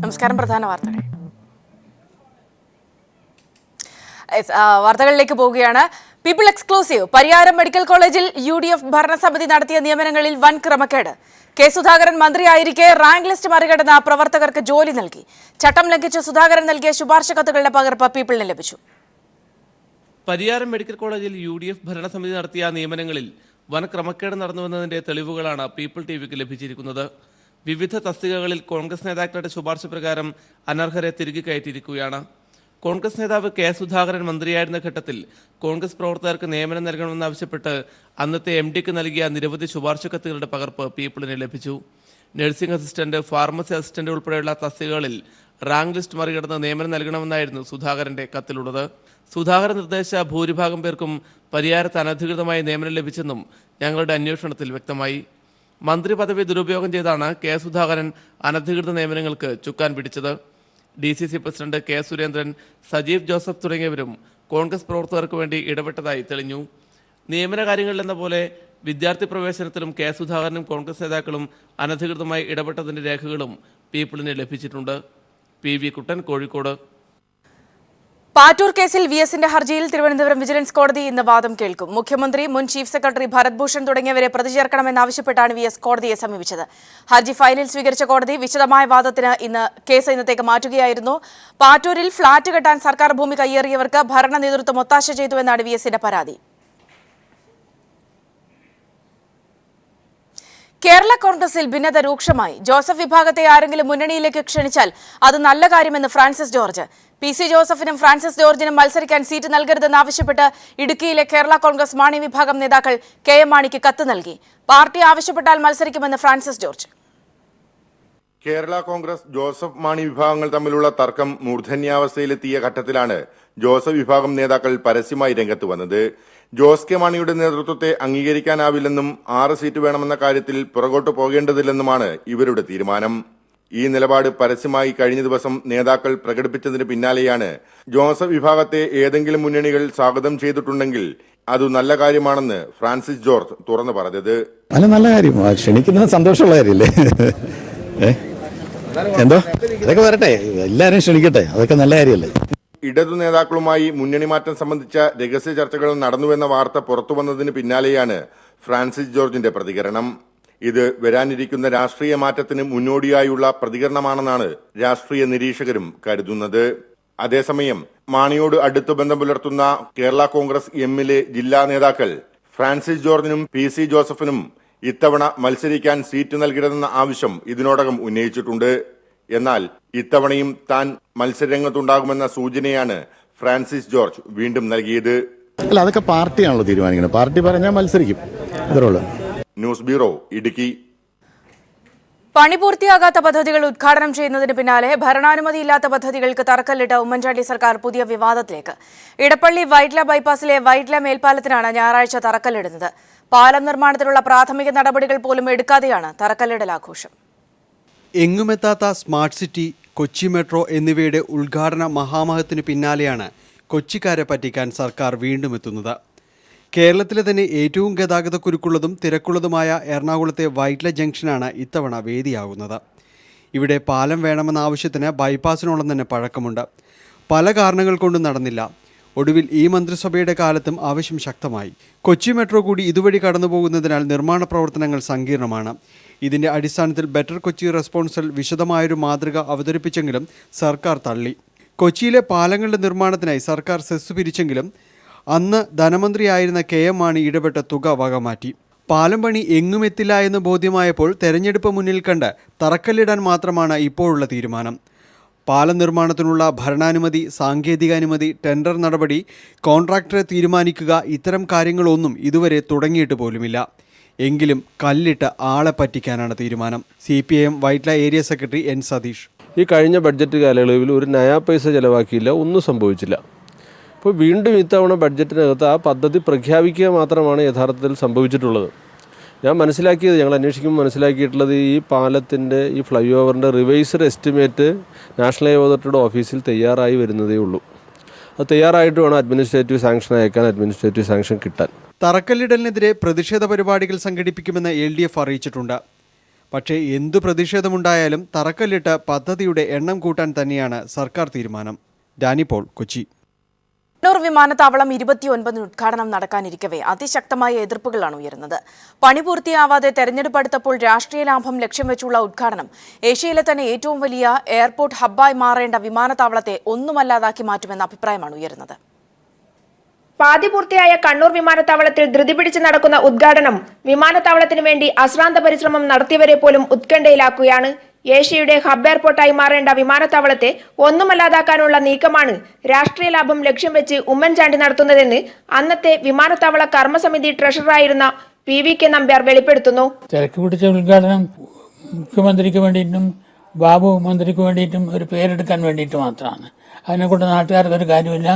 നമസ്കാരം. പ്രധാന വാർത്തകളിലേക്ക് പോവുകയാണ്. People exclusive. പരിയാരം മെഡിക്കൽ കോളേജിൽ UDF ഭരണസമിതി നടത്തിയ നിയമനങ്ങളിൽ വൻ ക്രമക്കേട്. കെ സുധാകരൻ മന്ത്രിയായിരിക്കെ റാങ്ക് ലിസ്റ്റ് മറികടന്ന പ്രവർത്തകർക്ക് ജോലി നൽകി. ചട്ടം ലംഘിച്ച് സുധാകരൻ നൽകിയ ശുപാർശ കത്തുകളുടെ പകർപ്പ് പീപ്പിളിന് ലഭിച്ചു. പരിയാരം മെഡിക്കൽ കോളേജിൽ UDF ഭരണസമിതി നടത്തിയ നിയമനങ്ങളിൽ വൻ ക്രമക്കേട് നടന്നുവെന്നതിന്റെ തെളിവുകളാണ് പീപ്പിൾ TVക്ക് ലഭിച്ചിരിക്കുന്നത്. വിവിധ തസ്തികകളിൽ കോൺഗ്രസ് നേതാക്കളുടെ ശുപാർശ പ്രകാരം അനർഹരെ തിരികെ കയറ്റിയിരിക്കുകയാണ്. കോൺഗ്രസ് നേതാവ് കെ സുധാകരൻ മന്ത്രിയായിരുന്ന ഘട്ടത്തിൽ കോൺഗ്രസ് പ്രവർത്തകർക്ക് നിയമനം നൽകണമെന്നാവശ്യപ്പെട്ട് അന്നത്തെ MDക്ക് നൽകിയ നിരവധി ശുപാർശ കത്തുകളുടെ പകർപ്പ് പീപ്പിളിന് ലഭിച്ചു. നഴ്സിംഗ് അസിസ്റ്റന്റ്, ഫാർമസി അസിസ്റ്റന്റ് ഉൾപ്പെടെയുള്ള തസ്തികകളിൽ റാങ്ക് ലിസ്റ്റ് മറികടന്ന് നിയമനം നൽകണമെന്നായിരുന്നു സുധാകരന്റെ കത്തിലുള്ളത്. സുധാകരൻ നിർദ്ദേശിച്ച ഭൂരിഭാഗം പേർക്കും പരിയാരത്ത് അനധികൃതമായി നിയമനം ലഭിച്ചെന്നും ഞങ്ങളുടെ അന്വേഷണത്തിൽ വ്യക്തമായി. മന്ത്രി പദവി ദുരുപയോഗം ചെയ്താണ് കെ സുധാകരൻ അനധികൃത നിയമനങ്ങൾക്ക് ചുക്കാൻ പിടിച്ചത്. DCC president K Surendran, Sajeev Joseph തുടങ്ങിയവരും കോൺഗ്രസ് പ്രവർത്തകർക്ക് വേണ്ടി ഇടപെട്ടതായി തെളിഞ്ഞു. നിയമന കാര്യങ്ങളിലെന്ന പോലെ വിദ്യാർത്ഥി പ്രവേശനത്തിലും കെ സുധാകരനും കോൺഗ്രസ് നേതാക്കളും അനധികൃതമായി ഇടപെട്ടതിന്റെ രേഖകളും പീപ്പിളിന് ലഭിച്ചിട്ടുണ്ട്. PV കുട്ടൻ, കോഴിക്കോട്. പാറ്റൂർ കേസിൽ VSന്റെ ഹർജിയിൽ തിരുവനന്തപുരം വിജിലൻസ് കോടതി ഇന്ന് വാദം കേൾക്കും. മുഖ്യമന്ത്രി, മുൻ ചീഫ് സെക്രട്ടറി ഭരത് ഭൂഷൺ തുടങ്ങിയവരെ പ്രതി ചേർക്കണമെന്നാവശ്യപ്പെട്ടാണ് VS കോടതിയെ സമീപിച്ചത്. ഹർജി ഫയലിൽ സ്വീകരിച്ച കോടതി വിശദമായ വാദത്തിന് കേസ് ഇന്നത്തേക്ക് മാറ്റുകയായിരുന്നു. പാറ്റൂരിൽ ഫ്ളാറ്റ് കെട്ടാൻ സർക്കാർ ഭൂമി കയ്യേറിയവർക്ക് ഭരണ നേതൃത്വം ഒത്താശ ചെയ്തുവെന്നാണ് VSന്റെ പരാതി. കേരള കോൺഗ്രസിൽ ഭിന്നത രൂക്ഷമായി. ജോസഫ് വിഭാഗത്തെ ആരെങ്കിലും മുന്നണിയിലേക്ക് ക്ഷണിച്ചാൽ അത് നല്ല കാര്യമെന്ന് ഫ്രാൻസിസ് ജോർജ്. PC ജോസഫിനും ഫ്രാൻസിസ് ജോർജിനും മത്സരിക്കാൻ സീറ്റ് നൽകരുതെന്നാവശ്യപ്പെട്ട് ഇടുക്കിയിലെ കേരള കോൺഗ്രസ് മാണി വിഭാഗം നേതാക്കൾ KM മാണിക്ക് കത്ത് നൽകി. പാർട്ടി ആവശ്യപ്പെട്ടാൽ മത്സരിക്കുമെന്ന് Francis George. Kerala Congress Joseph Mani വിഭാഗങ്ങൾ തമ്മിലുള്ള തർക്കം മൂർധന്യാവസ്ഥയിലെത്തിയ ഘട്ടത്തിലാണ് ജോസഫ് വിഭാഗം നേതാക്കൾ പരസ്യമായി രംഗത്ത് വന്നത്. ജോസ് കെ മാണിയുടെ നേതൃത്വത്തെ അംഗീകരിക്കാനാവില്ലെന്നും 6 സീറ്റ് വേണമെന്ന കാര്യത്തിൽ പുറകോട്ട് പോകേണ്ടതില്ലെന്നുമാണ് ഇവരുടെ തീരുമാനം. ഈ നിലപാട് പരസ്യമായി കഴിഞ്ഞ ദിവസം നേതാക്കൾ പ്രകടിപ്പിച്ചതിന് പിന്നാലെയാണ് ജോസഫ് വിഭാഗത്തെ ഏതെങ്കിലും മുന്നണികൾ സ്വാഗതം ചെയ്തിട്ടുണ്ടെങ്കിൽ അത് നല്ല കാര്യമാണെന്ന് ഫ്രാൻസിസ് ജോർജ് തുറന്നു പറഞ്ഞത്. നല്ല കാര്യം, ക്ഷണിക്കുന്നത് സന്തോഷമുള്ള കാര്യമല്ലേ? എന്തോ അതൊക്കെ വരട്ടെ, എല്ലാരും ക്ഷണിക്കട്ടെ, അതൊക്കെ നല്ല കാര്യമല്ലേ? ഇടതു നേതാക്കളുമായി മുന്നണി മാറ്റം സംബന്ധിച്ച രഹസ്യ ചർച്ചകൾ നടന്നുവെന്ന വാർത്ത പുറത്തു വന്നതിന് പിന്നാലെയാണ് ഫ്രാൻസിസ് ജോർജിന്റെ പ്രതികരണം. ഇത് വരാനിരിക്കുന്ന രാഷ്ട്രീയ മാറ്റത്തിന് മുന്നോടിയായുള്ള പ്രതികരണമാണെന്നാണ് രാഷ്ട്രീയ നിരീക്ഷകരും കരുതുന്നത്. അതേസമയം മാണിയോട് അടുത്ത ബന്ധം പുലർത്തുന്ന കേരള കോൺഗ്രസ് എമ്മിലെ ജില്ലാ നേതാക്കൾ ഫ്രാൻസിസ് ജോർജിനും PC ജോസഫിനും ഇത്തവണ മത്സരിക്കാൻ സീറ്റ് നൽകരുതെന്ന ആവശ്യം ഇതിനോടകം ഉന്നയിച്ചിട്ടുണ്ട്. എന്നാൽ ഇത്തവണയും താൻ മത്സരരംഗത്തുണ്ടാകുമെന്ന സൂചനയാണ് ഫ്രാൻസിസ് ജോർജ് വീണ്ടും നൽകിയത്. അല്ല, അതൊക്കെ പാർട്ടിയാണല്ലോ തീരുമാനിക്കുന്നത്. പാർട്ടി പറഞ്ഞാൽ മത്സരിക്കും, അത്രയുള്ളൂ. News bureau, Idukki. പണി പൂർത്തിയാകാത്ത പദ്ധതികൾ ഉദ്ഘാടനം ചെയ്യുന്നതിന് പിന്നാലെ ഭരണാനുമതിയില്ലാത്ത പദ്ധതികൾക്ക് തറക്കല്ലിട്ട ഉമ്മൻചാണ്ടി സർക്കാർ പുതിയ വിവാദത്തിലേക്ക്. ഇടപ്പള്ളി വൈറ്റ്ല ബൈപ്പാസിലെ വൈറ്റ്ല മേൽപ്പാലത്തിനാണ് ഞായറാഴ്ച തറക്കല്ലിടുന്നത്. പാലം നിർമ്മാണത്തിലുള്ള പ്രാഥമിക നടപടികൾ പോലും എടുക്കാതെയാണ് തറക്കല്ലിടൽ ആഘോഷം. എങ്ങുമെത്താത്ത സ്മാർട്ട് സിറ്റി, കൊച്ചി മെട്രോ എന്നിവയുടെ ഉദ്ഘാടന മഹാമഹത്തിനു പിന്നാലെയാണ് കൊച്ചിക്കാരെ പറ്റിക്കാൻ സർക്കാർ വീണ്ടും എത്തുന്നത്. കേരളത്തിലെ തന്നെ ഏറ്റവും ഗതാഗതക്കുരുക്കുള്ളതും തിരക്കുള്ളതുമായ എറണാകുളത്തെ വൈറ്റ്ല ജംഗ്ഷനാണ് ഇത്തവണ വേദിയാകുന്നത്. ഇവിടെ പാലം വേണമെന്ന ആവശ്യത്തിന് ബൈപ്പാസിനോളം തന്നെ പഴക്കമുണ്ട്. പല കാരണങ്ങൾ കൊണ്ടും നടന്നില്ല. ഒടുവിൽ ഈ മന്ത്രിസഭയുടെ കാലത്തും ആവശ്യം ശക്തമായി. കൊച്ചി മെട്രോ കൂടി ഇതുവഴി കടന്നുപോകുന്നതിനാൽ നിർമ്മാണ പ്രവർത്തനങ്ങൾ സങ്കീർണമാണ്. ഇതിന്റെ അടിസ്ഥാനത്തിൽ ബെറ്റർ കൊച്ചി റെസ്പോൺസിൽ വിശദമായൊരു മാതൃക അവതരിപ്പിച്ചെങ്കിലും സർക്കാർ തള്ളി. കൊച്ചിയിലെ പാലങ്ങളുടെ നിർമ്മാണത്തിനായി സർക്കാർ സെസ് പിരിച്ചെങ്കിലും അന്ന് ധനമന്ത്രിയായിരുന്ന KM മാണി ഇടപെട്ട തുക വകമാറ്റി. പാലം പണി എങ്ങുമെത്തില്ല എന്ന് ബോധ്യമായപ്പോൾ തെരഞ്ഞെടുപ്പ് മുന്നിൽ കണ്ട് തറക്കല്ലിടാൻ മാത്രമാണ് ഇപ്പോഴുള്ള തീരുമാനം. പാലം നിർമ്മാണത്തിനുള്ള ഭരണാനുമതി, സാങ്കേതികാനുമതി, ടെൻഡർ നടപടി, കോൺട്രാക്ടറെ തീരുമാനിക്കുക, ഇത്തരം കാര്യങ്ങളൊന്നും ഇതുവരെ തുടങ്ങിയിട്ട് പോലുമില്ല. എങ്കിലും കല്ലിട്ട് ആളെ പറ്റിക്കാനാണ് തീരുമാനം. CPIM Vyttila area secretary N Satheesh. ഈ കഴിഞ്ഞ ബഡ്ജറ്റ് കാലയളവിൽ ഒരു നയാ പൈസ ചിലവാക്കിയില്ല, ഒന്നും സംഭവിച്ചില്ല. അപ്പോൾ വീണ്ടും ഇത്തവണ ബഡ്ജറ്റിനകത്ത് ആ പദ്ധതി പ്രഖ്യാപിക്കുക മാത്രമാണ് യഥാർത്ഥത്തിൽ സംഭവിച്ചിട്ടുള്ളത്. ഞാൻ മനസ്സിലാക്കിയത്, ഞങ്ങൾ അന്വേഷിക്കുമ്പോൾ മനസ്സിലാക്കിയിട്ടുള്ളത്, ഈ പാലത്തിൻ്റെ ഈ ഫ്ലൈ ഓവറിൻ്റെ റിവൈസ്ഡ് എസ്റ്റിമേറ്റ് നാഷണൽ ഹൈവേ അതോറിറ്റിയുടെ ഓഫീസിൽ തയ്യാറായി വരുന്നതേ ഉള്ളൂ. അത് തയ്യാറായിട്ട് വേണം അഡ്മിനിസ്ട്രേറ്റീവ് സാങ്ഷൻ അയക്കാൻ, അഡ്മിനിസ്ട്രേറ്റീവ് സാങ്ഷൻ കിട്ടാൻ. തറക്കല്ലിടലിനെതിരെ പ്രതിഷേധ പരിപാടികൾ സംഘടിപ്പിക്കുമെന്ന് LDF അറിയിച്ചിട്ടുണ്ട്. പക്ഷേ എന്തു പ്രതിഷേധമുണ്ടായാലും തറക്കല്ലിട്ട് പദ്ധതിയുടെ എണ്ണം കൂട്ടാൻ തന്നെയാണ് സർക്കാർ തീരുമാനം. Dani Paul, Kochi. കണ്ണൂർ വിമാനത്താവളം 29 ഉദ്ഘാടനം നടക്കാനിരിക്കവേ അതിശക്തമായ എതിർപ്പുകളാണ് ഉയരുന്നത്. പണി പൂർത്തിയാവാതെ തെരഞ്ഞെടുപ്പ് അടുത്തപ്പോൾ രാഷ്ട്രീയ ലാഭം ലക്ഷ്യം വെച്ചുള്ള ഉദ്ഘാടനം ഏഷ്യയിലെ തന്നെ ഏറ്റവും വലിയ എയർപോർട്ട് ഹബ്ബായി മാറേണ്ട വിമാനത്താവളത്തെ ഒന്നുമല്ലാതാക്കി മാറ്റുമെന്ന അഭിപ്രായമാണ് ഉയരുന്നത്. പാതി പൂർത്തിയായ കണ്ണൂർ വിമാനത്താവളത്തിൽ ധൃതി പിടിച്ച് നടക്കുന്ന ഉദ്ഘാടനം വിമാനത്താവളത്തിനു വേണ്ടി അശ്രാന്ത പരിശ്രമം നടത്തിയവരെ പോലും ഉത്കണ്ഠയിലാക്കുകയാണ്. ഏഷ്യയുടെ ഹബ് എയർപോർട്ടായി മാറേണ്ട വിമാനത്താവളത്തെ ഒന്നുമല്ലാതാക്കാനുള്ള നീക്കമാണ് രാഷ്ട്രീയ ലാഭം ലക്ഷ്യം വെച്ച് ഉമ്മൻചാണ്ടി നടത്തുന്നതെന്ന് അന്നത്തെ വിമാനത്താവള കർമ്മസമിതി ട്രഷററായിരുന്ന PVK നമ്പ്യാർ വെളിപ്പെടുത്തുന്നു. തിരക്ക് പിടിച്ച ഉദ്ഘാടനം മുഖ്യമന്ത്രിക്ക് വേണ്ടിയിട്ടും ബാബു മന്ത്രിക്ക് വേണ്ടിയിട്ടും ഒരു പേരെടുക്കാൻ വേണ്ടിയിട്ട് മാത്രമാണ്. അതിനെക്കൊണ്ട് നാട്ടുകാർക്ക് ഒരു കാര്യമില്ല.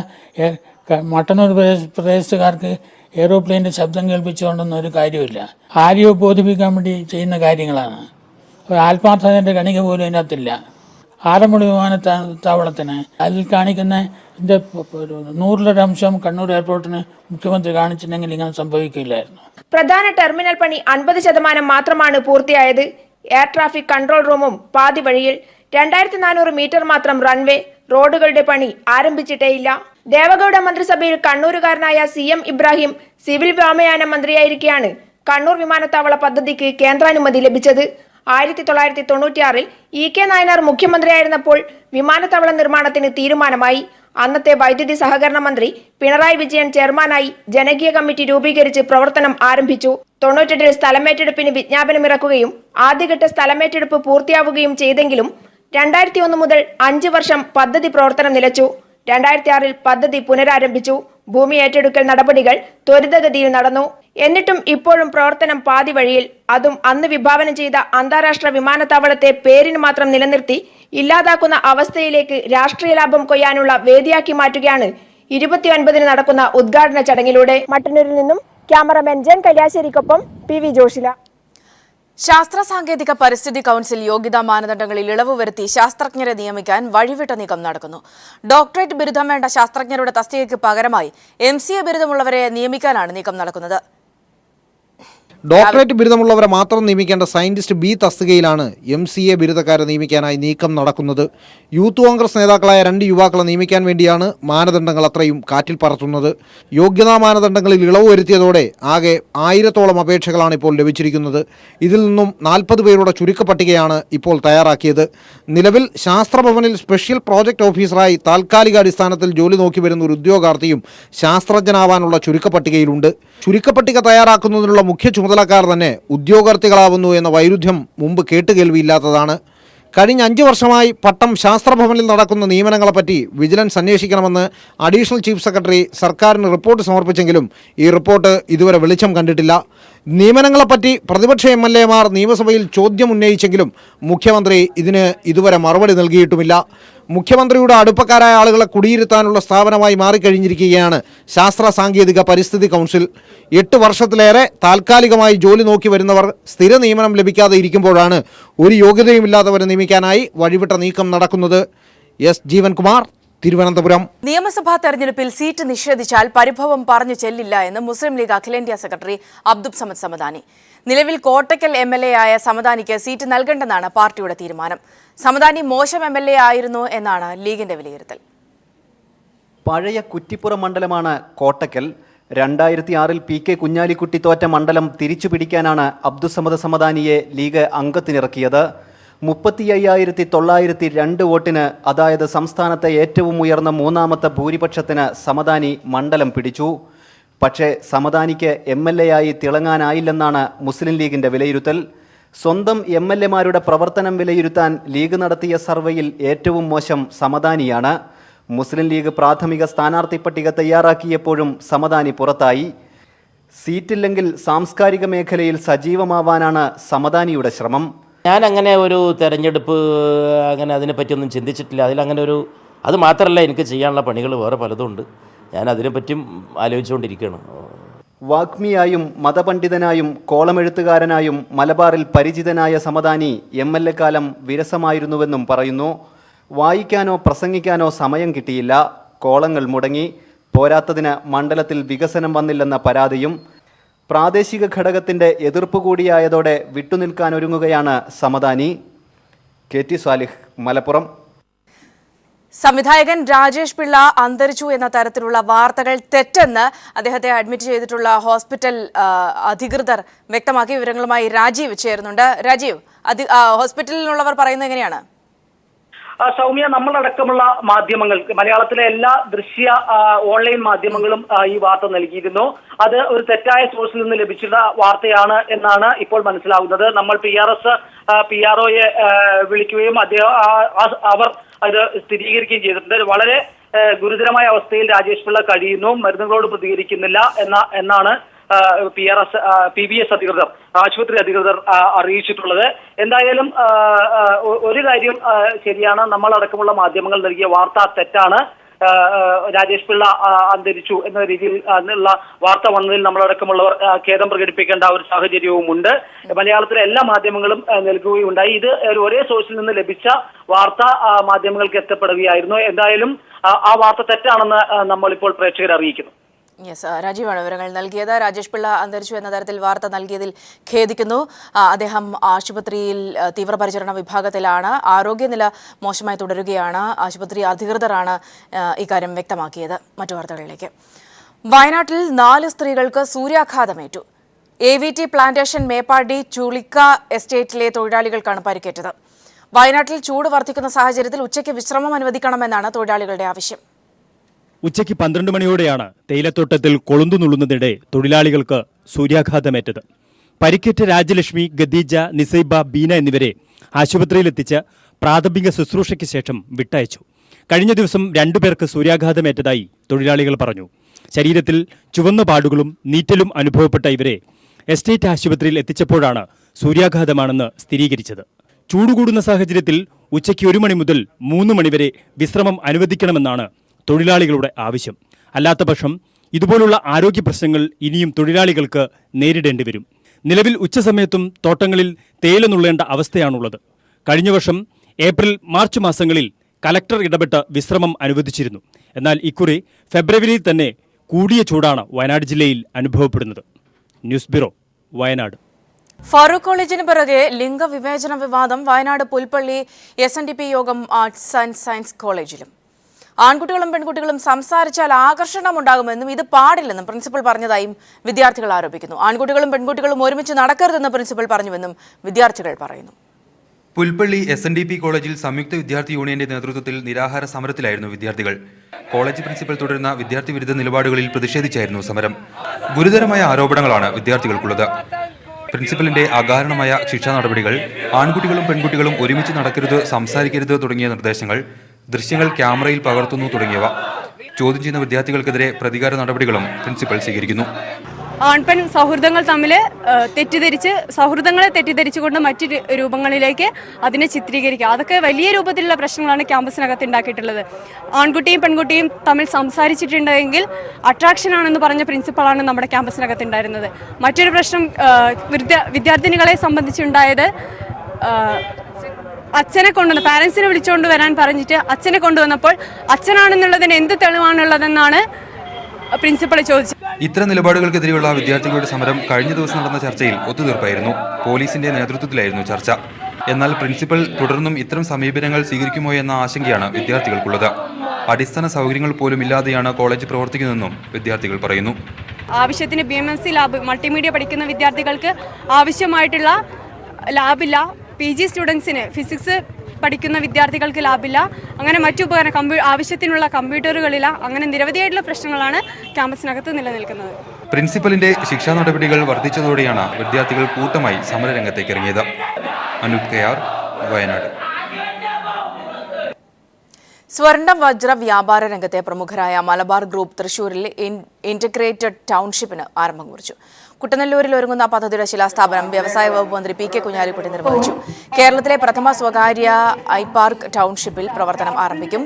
മട്ടന്നൂർ പ്രദേശത്തുകാർക്ക് എയ്റോപ്ലെയിൻ്റെ ശബ്ദം കേൾപ്പിച്ചുകൊണ്ടൊന്നും ഒരു കാര്യമില്ല. ആരെയോ ബോധിപ്പിക്കാൻ വേണ്ടി ചെയ്യുന്ന കാര്യങ്ങളാണ്. ഒരു ആത്മാർത്ഥതയുടെ കണിക പോലും അതിനകത്തില്ല. ആറന്മുള വിമാനത്താവളത്തിന് അതിൽ കാണിക്കുന്ന 100% കണ്ണൂർ എയർപോർട്ടിന് മുഖ്യമന്ത്രി കാണിച്ചിട്ടുണ്ടെങ്കിൽ ഇങ്ങനെ സംഭവിക്കില്ലായിരുന്നു. പ്രധാന ടെർമിനൽ പണി 50% മാത്രമാണ് പൂർത്തിയായത്. എയർ ട്രാഫിക് കൺട്രോൾ റൂമും പാതി വഴിയിൽ. 2400 മീറ്റർ മാത്രം റൺവേ. റോഡുകളുടെ പണി ആരംഭിച്ചിട്ടേയില്ല. ദേവഗൌഡ മന്ത്രിസഭയിൽ കണ്ണൂരുകാരനായ CM ഇബ്രാഹിം സിവിൽ വ്യോമയാന മന്ത്രിയായിരിക്കെയാണ് കണ്ണൂർ വിമാനത്താവള പദ്ധതിക്ക് കേന്ദ്രാനുമതി ലഭിച്ചത്. 1996-ൽ EK നായനാർ മുഖ്യമന്ത്രിയായിരുന്നപ്പോൾ വിമാനത്താവള നിർമ്മാണത്തിന് തീരുമാനമായി. അന്നത്തെ വൈദ്യുതി സഹകരണ മന്ത്രി പിണറായി വിജയൻ ചെയർമാനായി ജനകീയ കമ്മിറ്റി രൂപീകരിച്ച് പ്രവർത്തനം ആരംഭിച്ചു. 98-ൽ സ്ഥലമേറ്റെടുപ്പിന് വിജ്ഞാപനമിറക്കുകയും ആദ്യഘട്ട സ്ഥലമേറ്റെടുപ്പ് പൂർത്തിയാവുകയും ചെയ്തെങ്കിലും 2001 മുതൽ 5 വർഷം പദ്ധതി പ്രവർത്തനം നിലച്ചു. 2006-ൽ പദ്ധതി പുനരാരംഭിച്ചു. ഭൂമി ഏറ്റെടുക്കൽ നടപടികൾ ത്വരിതഗതിയിൽ നടന്നു. എന്നിട്ടും ഇപ്പോഴും പ്രവർത്തനം പാതി വഴിയിൽ. അതും അന്ന് വിഭാവനം ചെയ്ത അന്താരാഷ്ട്ര വിമാനത്താവളത്തെ പേരിന് മാത്രം നിലനിർത്തി ഇല്ലാതാക്കുന്ന അവസ്ഥയിലേക്ക് രാഷ്ട്രീയ ലാഭം കൊയ്യാനുള്ള വേദിയാക്കി മാറ്റുകയാണ് 29-ന് നടക്കുന്ന ഉദ്ഘാടന ചടങ്ങിലൂടെ. മട്ടന്നൂരിൽ നിന്നും ക്യാമറമാൻ ജൻ കല്യാശ്ശേരിക്കൊപ്പം PV ജോഷില. ശാസ്ത്ര സാങ്കേതിക പരിസ്ഥിതി കൗൺസിൽ യോഗ്യതാ മാനദണ്ഡങ്ങളിൽ ഇളവ് വരുത്തി ശാസ്ത്രജ്ഞരെ നിയമിക്കാൻ വഴിവിട്ട നീക്കം നടക്കുന്നു. ഡോക്ടറേറ്റ് ബിരുദം വേണ്ട ശാസ്ത്രജ്ഞരുടെ തസ്തികയ്ക്ക് പകരമായി MCA ബിരുദമുള്ളവരെ നിയമിക്കാനാണ് നീക്കം നടക്കുന്നത്. ഡോക്ടറേറ്റ് ബിരുദമുള്ളവരെ മാത്രം നിയമിക്കേണ്ട സയന്റിസ്റ്റ് B തസ്തികയിലാണ് MCA ബിരുദക്കാരെ നിയമിക്കാനായി നീക്കം നടക്കുന്നത്. യൂത്ത് കോൺഗ്രസ് നേതാക്കളായ 2 യുവാക്കളെ നിയമിക്കാൻ വേണ്ടിയാണ് മാനദണ്ഡങ്ങൾ അത്രയും കാറ്റിൽ പറത്തുന്നത്. യോഗ്യതാ മാനദണ്ഡങ്ങളിൽ ഇളവ് വരുത്തിയതോടെ ആകെ 1000-ഓളം അപേക്ഷകളാണ് ഇപ്പോൾ ലഭിച്ചിരിക്കുന്നത്. ഇതിൽ നിന്നും 40 പേരുടെ ചുരുക്കപ്പട്ടികയാണ് ഇപ്പോൾ തയ്യാറാക്കിയത്. നിലവിൽ ശാസ്ത്രഭവനിൽ സ്പെഷ്യൽ പ്രോജക്റ്റ് ഓഫീസറായി താൽക്കാലികാടിസ്ഥാനത്തിൽ ജോലി നോക്കി വരുന്ന ഒരു ഉദ്യോഗാർത്ഥിയും ശാസ്ത്രജ്ഞനാവാനുള്ള ചുരുക്കപ്പട്ടികയിലുണ്ട്. ചുരുക്കപ്പട്ടിക തയ്യാറാക്കുന്നതിനുള്ള മുഖ്യ ചുമതലക്കാർ തന്നെ ഉദ്യോഗാർത്ഥികളാവുന്നു എന്ന വൈരുദ്ധ്യം മുമ്പ് കേട്ടുകേൾവിയില്ലാത്തതാണ്. കഴിഞ്ഞ 5 വർഷമായി പട്ടം ശാസ്ത്രഭവനിൽ നടക്കുന്ന നിയമനങ്ങളെപ്പറ്റി വിജിലൻസ് അന്വേഷിക്കണമെന്ന് അഡീഷണൽ ചീഫ് സെക്രട്ടറി സർക്കാരിന് റിപ്പോർട്ട് സമർപ്പിച്ചെങ്കിലും ഈ റിപ്പോർട്ട് ഇതുവരെ വെളിച്ചം കണ്ടിട്ടില്ല. നിയമനങ്ങളെപ്പറ്റി പ്രതിപക്ഷ MLA-മാർ നിയമസഭയിൽ ചോദ്യം ഉന്നയിച്ചെങ്കിലും മുഖ്യമന്ത്രി ഇതിന് ഇതുവരെ മറുപടി നൽകിയിട്ടുമില്ല. മുഖ്യമന്ത്രിയുടെ അടുപ്പക്കാരായ ആളുകളെ കുടിയിരുത്താനുള്ള സ്ഥാപനമായി മാറിക്കഴിഞ്ഞിരിക്കുകയാണ് ശാസ്ത്ര സാങ്കേതിക പരിസ്ഥിതി കൗൺസിൽ. 8 വർഷത്തിലേറെ താൽക്കാലികമായി ജോലി നോക്കി വരുന്നവർ സ്ഥിര നിയമനം ലഭിക്കാതെ ഇരിക്കുമ്പോഴാണ് ഒരു യോഗ്യതയുമില്ലാത്തവരെ നിയമിക്കാനായി വഴിവിട്ട നീക്കം നടക്കുന്നത്. S. ജീവൻകുമാർ, തിരുവനന്തപുരം. നിയമസഭാ തെരഞ്ഞെടുപ്പിൽ സീറ്റ് നിഷേധിച്ചാൽ പരിഭവം പറഞ്ഞു ചെല്ലില്ല എന്ന് മുസ്ലിം ലീഗ് അഖിലേന്ത്യാ സെക്രട്ടറി അബ്ദുൾ സമദ് സമദാനി. നിലവിൽ കോട്ടക്കൽ MLA ആയ സമദാനിക്ക് സീറ്റ് നൽകേണ്ടെന്നാണ് പാർട്ടിയുടെ തീരുമാനം. സമദാനി മോശം MLA ആയിരുന്നു എന്നാണ് ലീഗിന്റെ വിലയിരുത്തൽ. പഴയ കുറ്റിപ്പുറം മണ്ഡലമാണ് കോട്ടക്കൽ. 2006-ൽ PK കുഞ്ഞാലിക്കുട്ടി തോറ്റ മണ്ഡലം തിരിച്ചു പിടിക്കാനാണ് അബ്ദുൾ സമദ് സമദാനിയെ ലീഗ് അംഗത്തിനിറക്കിയത്. 35,902 വോട്ടിന്, അതായത് സംസ്ഥാനത്തെ ഏറ്റവും ഉയർന്ന 3ാമത്തെ ഭൂരിപക്ഷത്തിന് സമദാനി മണ്ഡലം പിടിച്ചു. പക്ഷേ സമദാനിക്ക് MLA ആയി തിളങ്ങാനായില്ലെന്നാണ് മുസ്ലിം ലീഗിൻ്റെ വിലയിരുത്തൽ. സ്വന്തം MLA-മാരുടെ പ്രവർത്തനം വിലയിരുത്താൻ ലീഗ് നടത്തിയ സർവേയിൽ ഏറ്റവും മോശം സമദാനിയാണ്. മുസ്ലിം ലീഗ് പ്രാഥമിക സ്ഥാനാർത്ഥി പട്ടിക തയ്യാറാക്കിയപ്പോഴും സമദാനി പുറത്തായി. സീറ്റില്ലെങ്കിൽ സാംസ്കാരിക മേഖലയിൽ സജീവമാവാനാണ് സമദാനിയുടെ ശ്രമം. ഞാൻ അങ്ങനെ ഒരു തെരഞ്ഞെടുപ്പ് അതിനെപ്പറ്റിയൊന്നും ചിന്തിച്ചിട്ടില്ല. അത് മാത്രമല്ല, എനിക്ക് ചെയ്യാനുള്ള പണികൾ വേറെ പലതും ഉണ്ട്. ഞാൻ അതിനെപ്പറ്റിയും ആലോചിച്ചുകൊണ്ടിരിക്കുകയാണ്. വാഗ്മിയായും മതപണ്ഡിതനായും കോളമെഴുത്തുകാരനായും മലബാറിൽ പരിചിതനായ സമദാനി MLA കാലം വിരസമായിരുന്നുവെന്നും പറയുന്നു. വായിക്കാനോ പ്രസംഗിക്കാനോ സമയം കിട്ടിയില്ല. കോളങ്ങൾ മുടങ്ങി. പോരാത്തതിന് മണ്ഡലത്തിൽ വികസനം വന്നില്ലെന്ന പരാതിയും. പ്രാദേശിക ഘടകത്തിൻ്റെ എതിർപ്പ് കൂടിയായതോടെ വിട്ടുനിൽക്കാനൊരുങ്ങുകയാണ് സമദാനി. KT സാലിഹ്, മലപ്പുറം. സംവിധായകൻ രാജേഷ് പിള്ള അന്തരിച്ചു എന്ന തരത്തിലുള്ള വാർത്തകൾ തെറ്റെന്ന് അദ്ദേഹത്തെ അഡ്മിറ്റ് ചെയ്തിട്ടുള്ള ഹോസ്പിറ്റൽ അധികൃതർ വ്യക്തമാക്കി. വിവരങ്ങളുമായി രാജീവ് ചേരുന്നുണ്ട്. രാജീവ്, ഹോസ്പിറ്റലിലുള്ളവർ പറയുന്നത് എങ്ങനെയാണ്? സൗമ്യ, നമ്മളടക്കമുള്ള മാധ്യമങ്ങൾ, മലയാളത്തിലെ എല്ലാ ദൃശ്യ ഓൺലൈൻ മാധ്യമങ്ങളും ഈ വാർത്ത നൽകിയിരുന്നു. അത് ഒരു തെറ്റായ സോഴ്സിൽ നിന്ന് ലഭിച്ചിട്ടുള്ള വാർത്തയാണ് എന്നാണ് ഇപ്പോൾ മനസ്സിലാവുന്നത്. നമ്മൾ PROയെ വിളിക്കുകയും അവർ അത് സ്ഥിരീകരിക്കുകയും ചെയ്തിട്ടുണ്ട്. വളരെ ഗുരുതരമായ അവസ്ഥയിൽ രാജേഷ് പിള്ള കഴിയുന്നു, മരുന്നുകളോട് പ്രതികരിക്കുന്നില്ല എന്നാണ് PBS അധികൃതർ, ആശുപത്രി അധികൃതർ അറിയിച്ചിട്ടുള്ളത്. എന്തായാലും ഒരു കാര്യം ശരിയാണ്, നമ്മളടക്കമുള്ള മാധ്യമങ്ങൾ നൽകിയ വാർത്ത തെറ്റാണ്. രാജേഷ് പിള്ള അന്തരിച്ചു എന്ന രീതിയിൽ ഉള്ള വാർത്ത വന്നതിൽ നമ്മളടക്കമുള്ളവർ ഖേദം പ്രകടിപ്പിക്കേണ്ട ഒരു സാഹചര്യവുമുണ്ട്. മലയാളത്തിലെ എല്ലാ മാധ്യമങ്ങളും നൽകുകയുണ്ടായി. ഇത് ഒരേ സോഴ്സിൽ നിന്ന് ലഭിച്ച വാർത്ത മാധ്യമങ്ങൾക്ക് എത്തപ്പെടുകയായിരുന്നു. എന്തായാലും ആ വാർത്ത തെറ്റാണെന്ന് നമ്മളിപ്പോൾ പ്രേക്ഷകരെ അറിയിക്കുന്നു. യെസ്, രാജീവാണ് വിവരങ്ങൾ നൽകിയത്. രാജേഷ് പിള്ള അന്തരിച്ചു എന്ന തരത്തിൽ വാർത്ത നൽകിയതിൽ ഖേദിക്കുന്നു. അദ്ദേഹം ആശുപത്രിയിൽ തീവ്രപരിചരണ വിഭാഗത്തിലാണ്. ആരോഗ്യനില മോശമായി തുടരുകയാണ്. ആശുപത്രി അധികൃതരാണ് ഇക്കാര്യം വ്യക്തമാക്കിയത്. മറ്റു വാർത്തകളിലേക്ക്. വയനാട്ടിൽ 4 സ്ത്രീകൾക്ക് സൂര്യാഘാതമേറ്റു. AVT പ്ലാന്റേഷൻ മേപ്പാടി ചുളിക്ക എസ്റ്റേറ്റിലെ തൊഴിലാളികൾക്കാണ് പരിക്കേറ്റത്. വയനാട്ടിൽ ചൂട് വർദ്ധിക്കുന്ന സാഹചര്യത്തിൽ ഉച്ചയ്ക്ക് വിശ്രമം അനുവദിക്കണമെന്നാണ് തൊഴിലാളികളുടെ ആവശ്യം. ഉച്ചയ്ക്ക് 12 മണിയോടെയാണ് തേയിലത്തോട്ടത്തിൽ കൊളുന്തു നുള്ളുന്നതിനിടെ തൊഴിലാളികൾക്ക് സൂര്യാഘാതമേറ്റത്. പരിക്കേറ്റ രാജലക്ഷ്മി, ഖദീജ, നിസൈബ, ബീന എന്നിവരെ ആശുപത്രിയിലെത്തിച്ച് പ്രാഥമിക ശുശ്രൂഷയ്ക്ക് ശേഷം വിട്ടയച്ചു. കഴിഞ്ഞ ദിവസം 2 പേർക്ക് സൂര്യാഘാതമേറ്റതായി തൊഴിലാളികൾ പറഞ്ഞു. ശരീരത്തിൽ ചുവന്ന പാടുകളും നീറ്റലും അനുഭവപ്പെട്ട ഇവരെ എസ്റ്റേറ്റ് ആശുപത്രിയിൽ എത്തിച്ചപ്പോഴാണ് സൂര്യാഘാതമാണെന്ന് സ്ഥിരീകരിച്ചത്. ചൂടുകൂടുന്ന സാഹചര്യത്തിൽ ഉച്ചയ്ക്ക് 1 മണി മുതൽ 3 മണിവരെ വിശ്രമം അനുവദിക്കണമെന്നാണ് തൊഴിലാളികളുടെ ആവശ്യം. അല്ലാത്തപക്ഷം ഇതുപോലുള്ള ആരോഗ്യ പ്രശ്നങ്ങൾ ഇനിയും തൊഴിലാളികൾക്ക് നേരിടേണ്ടി വരും. നിലവിൽ ഉച്ചസമയത്തും തോട്ടങ്ങളിൽ തേയില നുള്ളേണ്ട അവസ്ഥയാണുള്ളത്. കഴിഞ്ഞ വർഷം ഏപ്രിൽ മാർച്ച് മാസങ്ങളിൽ കലക്ടർ ഇടപെട്ട് വിശ്രമം അനുവദിച്ചിരുന്നു. എന്നാൽ ഇക്കുറി ഫെബ്രുവരിയിൽ തന്നെ കൂടിയ ചൂടാണ് വയനാട് ജില്ലയിൽ അനുഭവപ്പെടുന്നത്. News bureau, Wayanad. ഫാറൂഖ് കോളേജിന് പിറകെ ലിംഗവിവേചന വിവാദം വയനാട് പുൽപ്പള്ളി SNDP യോഗം ആർട്സ് ആൻഡ് സയൻസ് കോളേജിലും. ആൺകുട്ടികളും പെൺകുട്ടികളും സംസാരിച്ചാൽ ആകർഷണമുണ്ടാകുമെന്നും ഇത് പാടില്ലെന്നും പ്രിൻസിപ്പൽ പറഞ്ഞതായും വിദ്യാർത്ഥികൾ ആരോപിക്കുന്നു. ആൺകുട്ടികളും പെൺകുട്ടികളും ഒരുമിച്ച് നടക്കരുതെന്ന് പ്രിൻസിപ്പൽ പറഞ്ഞുവെന്നും വിദ്യാർത്ഥികൾ പറയുന്നു. പുൽപ്പള്ളി SNDP കോളേജിൽ സംയുക്ത വിദ്യാർത്ഥി യൂണിയന്റെ നേതൃത്വത്തിൽ നിരാഹാര സമരത്തിലായിരുന്നു വിദ്യാർത്ഥികൾ. കോളേജ് പ്രിൻസിപ്പൽ തുടരുന്ന വിദ്യാർത്ഥി വിരുദ്ധ നിലപാടുകളിൽ പ്രതിഷേധിച്ചായിരുന്നു സമരം. ഗുരുതരമായ ആരോപണങ്ങളാണ് വിദ്യാർത്ഥികൾക്കുള്ളത്. പ്രിൻസിപ്പലിന്റെ അകാരണമായ ശിക്ഷാ നടപടികൾ, ആൺകുട്ടികളും പെൺകുട്ടികളും ഒരുമിച്ച് നടക്കരുത്, സംസാരിക്കരുത് തുടങ്ങിയ നിർദ്ദേശങ്ങൾ, ദൃശ്യങ്ങൾ ക്യാമറയിൽ പകർത്തുന്നു തുടങ്ങിയവ ചോദ്യം ചെയ്യുന്ന വിദ്യാർത്ഥികൾക്കെതിരെ പ്രതികാര നടപടികളും പ്രിൻസിപ്പൽ സ്വീകരിക്കുന്നു. ആൺപെൺ സൗഹൃദങ്ങൾ തമ്മിൽ സൗഹൃദങ്ങളെ തെറ്റിദ്ധരിച്ചുകൊണ്ട് മറ്റു രൂപങ്ങളിലേക്ക് അതിനെ ചിത്രീകരിക്കുക, അതൊക്കെ വലിയ രൂപത്തിലുള്ള പ്രശ്നങ്ങളാണ് ക്യാമ്പസിനകത്ത് ഉണ്ടാക്കിയിട്ടുള്ളത്. ആൺകുട്ടിയും പെൺകുട്ടിയും തമ്മിൽ സംസാരിച്ചിട്ടുണ്ടെങ്കിൽ അട്രാക്ഷൻ ആണെന്ന് പറഞ്ഞ പ്രിൻസിപ്പളാണ് നമ്മുടെ ക്യാമ്പസിനകത്ത് ഉണ്ടായിരുന്നത്. മറ്റൊരു പ്രശ്നം വിദ്യാർത്ഥിനികളെ സംബന്ധിച്ചുണ്ടായത്, അച്ഛനെ കൊണ്ടുവന്ന് പാരൻസിനെ വിളിച്ചുകൊണ്ട് വരാൻ പറഞ്ഞിട്ട് അച്ഛനെ കൊണ്ടുവന്നപ്പോൾ അച്ഛനാണെന്നുള്ളതിന് എന്ത് തെളിവാണുള്ളതെന്നാണ് പ്രിൻസിപ്പൾ ചോദിച്ചത്. ഇത്തരം നിലപാടുകൾക്കെതിരെയുള്ള വിദ്യാർത്ഥികളുടെ സമരം കഴിഞ്ഞ ദിവസം നടന്ന ചർച്ചയിൽ ഒത്തുതീർപ്പായിരുന്നു. പോലീസിന്റെ നേതൃത്വത്തിലായിരുന്നു ചർച്ച. എന്നാൽ പ്രിൻസിപ്പൽ തുടർന്നും ഇത്തരം സമീപനങ്ങൾ സ്വീകരിക്കുമോ എന്ന ആശങ്കയാണ് വിദ്യാർത്ഥികൾക്കുള്ളത്. അടിസ്ഥാന സൗകര്യങ്ങൾ പോലും ഇല്ലാതെയാണ് കോളേജ് പ്രവർത്തിക്കുന്നതെന്നും വിദ്യാർത്ഥികൾ പറയുന്നു. ആവശ്യത്തിന് BMC ലാബ്, മൾട്ടിമീഡിയ പഠിക്കുന്ന വിദ്യാർത്ഥികൾക്ക് ആവശ്യമായിട്ടുള്ള ലാബില്ല. PG സ്റ്റുഡൻസിന് ഫിസിക്സ് പഠിക്കുന്ന വിദ്യാർത്ഥികൾക്ക് ലാബില്ല. അങ്ങനെ മറ്റു ആവശ്യത്തിനുള്ള കമ്പ്യൂട്ടറുകളില്ല. അങ്ങനെ നിരവധിയായിട്ടുള്ള പ്രശ്നങ്ങളാണ് ക്യാമ്പസിനകത്ത് നിലനിൽക്കുന്നത്. പ്രിൻസിപ്പലിന്റെ ശിക്ഷാ നടപടികൾ വർദ്ധിച്ചതോടെയാണ് വിദ്യാർത്ഥികൾ കൂട്ടമായി സമരരംഗത്തേക്ക് ഇറങ്ങിയത്. അനൂപ് KR, വയനാട്. സ്വർണ്ണ വജ്ര വ്യാപാര രംഗത്തെ പ്രമുഖരായ മലബാർ ഗ്രൂപ്പ് തൃശൂരിൽ ഇന്റഗ്രേറ്റഡ് ടൗൺഷിപ്പിന് ആരംഭം കുറിച്ചു. കുട്ടനെല്ലൂരിൽ ഒരുങ്ങുന്ന പദ്ധതിയുടെ ശിലാസ്ഥാപനം വ്യവസായ വകുപ്പ് മന്ത്രി PK കുഞ്ഞാലിക്കുട്ടി നിർവഹിച്ചു. കേരളത്തിലെ പ്രഥമ സ്വകാര്യ ഐപാർക്ക് ടൗൺഷിപ്പിൽ പ്രവർത്തനം ആരംഭിക്കും.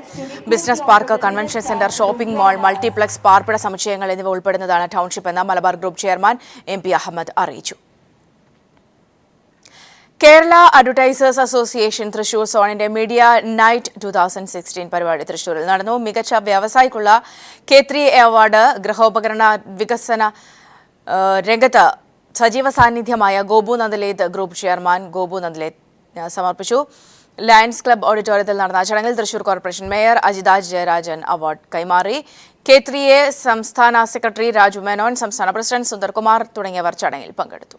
Business park, convention centre, shopping mall, multiplex, പാർപ്പിട സമുച്ചയങ്ങൾ എന്നിവ ഉൾപ്പെടുന്നതാണ് ടൗൺഷിപ്പ് എന്ന് Malabar group chairman MP Ahammed അറിയിച്ചു. കേരള അഡ്വർടൈസേഴ്സ് അസോസിയേഷൻ തൃശൂർ സോണിന്റെ മീഡിയ നൈറ്റ് 2016 പരിപാടി തൃശൂരിൽ നടന്നു. മികച്ച വ്യവസായിക്കുള്ള K3 അവാർഡ്, ഗൃഹോപകരണ വികസന രംഗത്ത് സജീവ സാന്നിധ്യമായ ഗോപു നന്ദലേത് ഗ്രൂപ്പ് ചെയർമാൻ ഗോപു നന്ദലേത് സമർപ്പിച്ചു. ലയൺസ് ക്ലബ് ഓഡിറ്റോറിയത്തിൽ നടന്ന ചടങ്ങിൽ Thrissur corporation mayor Ajitha Jayarajan award കൈമാറി. K3A സംസ്ഥാന സെക്രട്ടറി രാജു മേനോൻ, സംസ്ഥാന പ്രസിഡന്റ് സുന്ദർകുമാർ തുടങ്ങിയവർ ചടങ്ങിൽ പങ്കെടുത്തു.